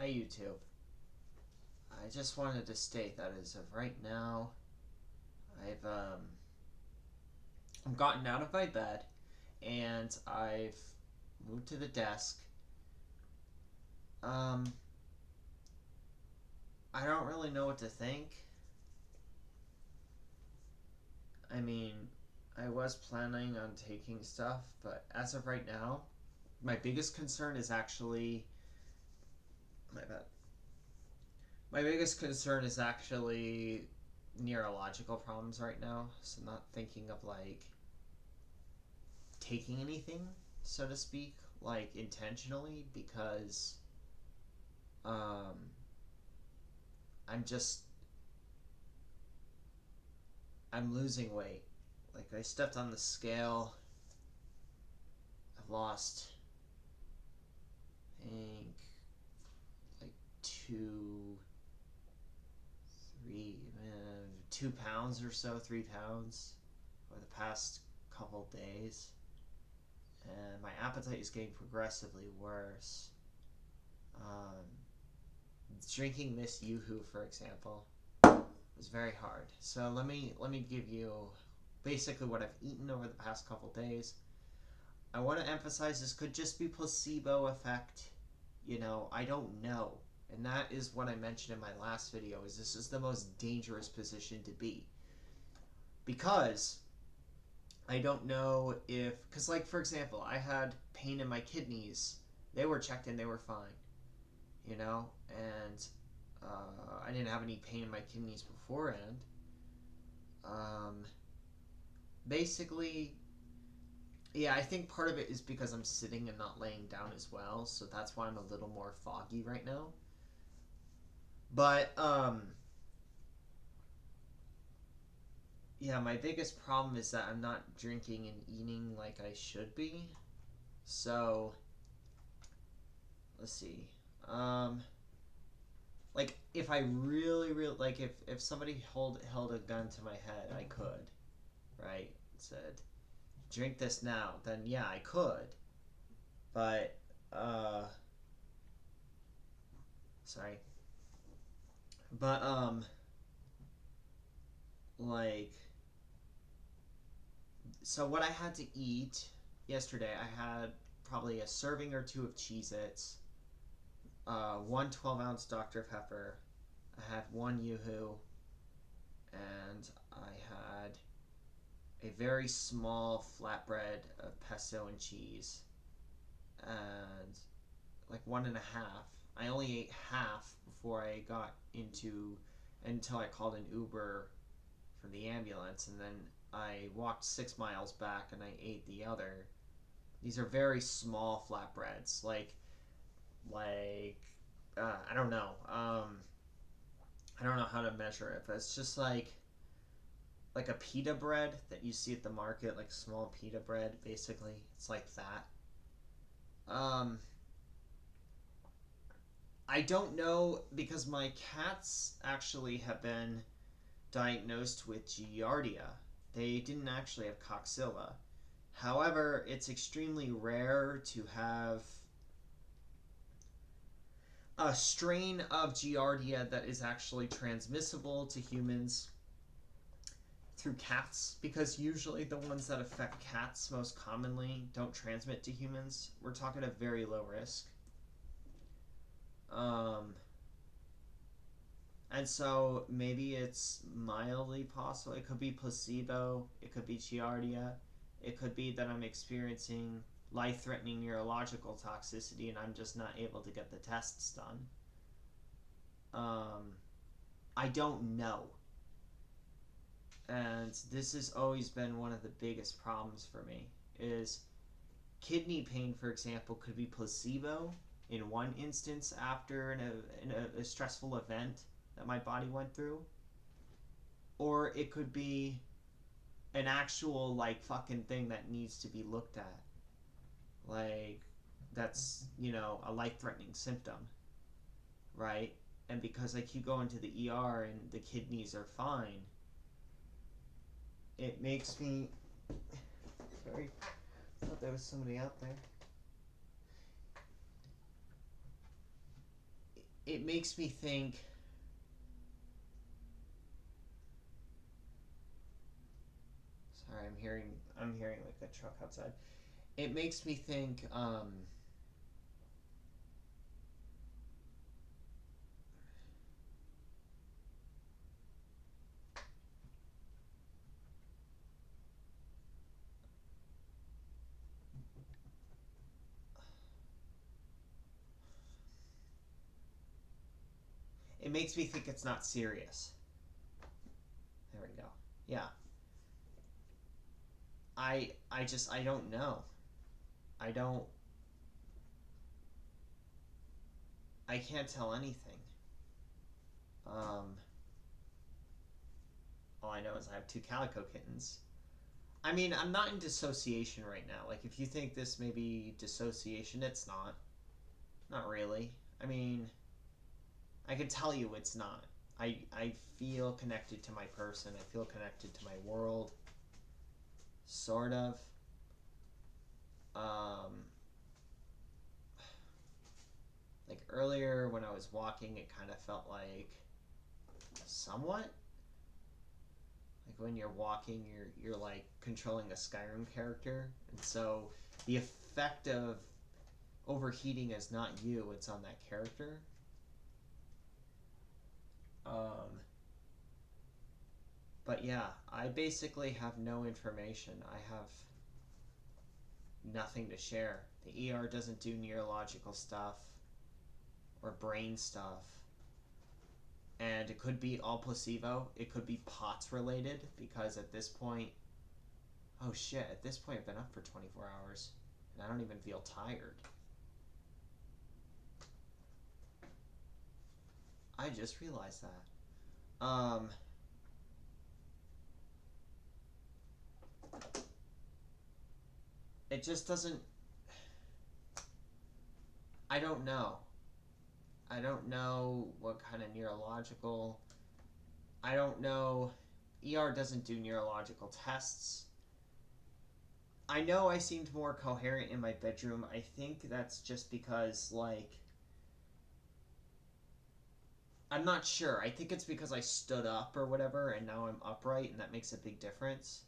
Hi YouTube. I just wanted to state that as of right now, I've gotten out of my bed and I've moved to the desk. Um, I don't really know what to think. I mean, I was planning on taking stuff, but as of right now, my biggest concern is actually my bad. My biggest concern is actually neurological problems right now. So not thinking of like taking anything, so to speak, like intentionally, because um, I'm just I'm losing weight. Like I stepped on the scale. I've lost, I think, like two, three, 2 pounds or so, 3 pounds over the past couple days, and my appetite is getting progressively worse. Um, Drinking this YooHoo, for example, was very hard. So let me give you basically what I've eaten over the past couple days. I want to emphasize this could just be placebo effect. I don't know. And that is what I mentioned in my last video, is this is the most dangerous position to be. Because I don't know if, because like for example, I had pain in my kidneys. They were checked and they were fine, and I didn't have any pain in my kidneys beforehand. Um, Basically, yeah, I think part of it is because I'm sitting and not laying down as well, so that's why I'm a little more foggy right now. But yeah, my biggest problem is that I'm not drinking and eating like I should be. So let's see. Um, like if I really like if somebody held a gun to my head, I could, right? Said drink this now, then yeah, I could. But uh, sorry. But like so what I had to eat yesterday, I had probably a serving or two of Cheez-Its, one 12-ounce Dr. Pepper, I had one Yoo-Hoo, and I had a very small flatbread of pesto and cheese, and like one and a half. I only ate half before I got into until I called an Uber for the ambulance, and then I walked 6 miles back and I ate the other. These are very small flatbreads, I don't know. I don't know how to measure it, but it's just like a pita bread that you see at the market, like small pita bread. Basically, it's like that. Um, I don't know because my cats actually have been diagnosed with Giardia. They didn't actually have Coxilla. However, it's extremely rare to have a strain of Giardia that is actually transmissible to humans through cats, because usually the ones that affect cats most commonly don't transmit to humans. We're talking a very low risk. Um, and so maybe it's mildly possible. It could be placebo. It could be Giardia. It could be that I'm experiencing life-threatening neurological toxicity and I'm just not able to get the tests done. Um, I don't know. And this has always been one of the biggest problems for me, is kidney pain, for example, could be placebo in one instance after a stressful event that my body went through, or it could be an actual like fucking thing that needs to be looked at, like that's a life-threatening symptom, right? And because I keep going to the ER and the kidneys are fine, it makes me sorry. I thought there was somebody out there. it makes me think. Sorry, I'm hearing like a truck outside. It makes me think. It makes me think it's not serious. There we go. Yeah. I don't know. I don't. I can't tell anything. Um, all I know is I have two calico kittens. I mean, I'm not in dissociation right now. Like, if you think this may be dissociation, it's not. Not really. I mean, I can tell you it's not. I feel connected to my person. I feel connected to my world. Sort of. Um, like earlier when I was walking, it kind of felt like somewhat. Like when you're walking, you're like controlling a Skyrim character, and so the effect of overheating is not you; it's on that character. Um, but yeah, I basically have no information. I have nothing to share. The ER doesn't do neurological stuff or brain stuff. And it could be all placebo. It could be POTS related because at this point, oh shit, at this point I've been up for 24 hours and I don't even feel tired. I just realized that. It just doesn't. I don't know. I don't know what kind of neurological. I don't know. ER doesn't do neurological tests. I know I seemed more coherent in my bedroom. I think that's just because, like, I'm not sure. I think it's because I stood up or whatever, and now I'm upright, and that makes a big difference.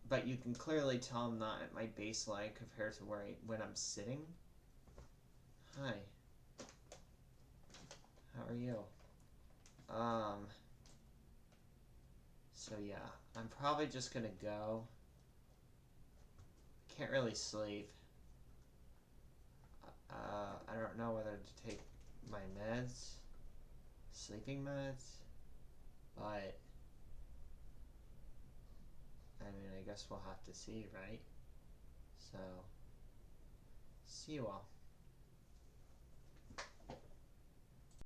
But you can clearly tell I'm not at my baseline compared to when I'm sitting. Hi. How are you? So yeah, I'm probably just gonna go. Can't really sleep. I don't know whether to take my meds, sleeping meds, but I mean, I guess we'll have to see, right? So, see you all.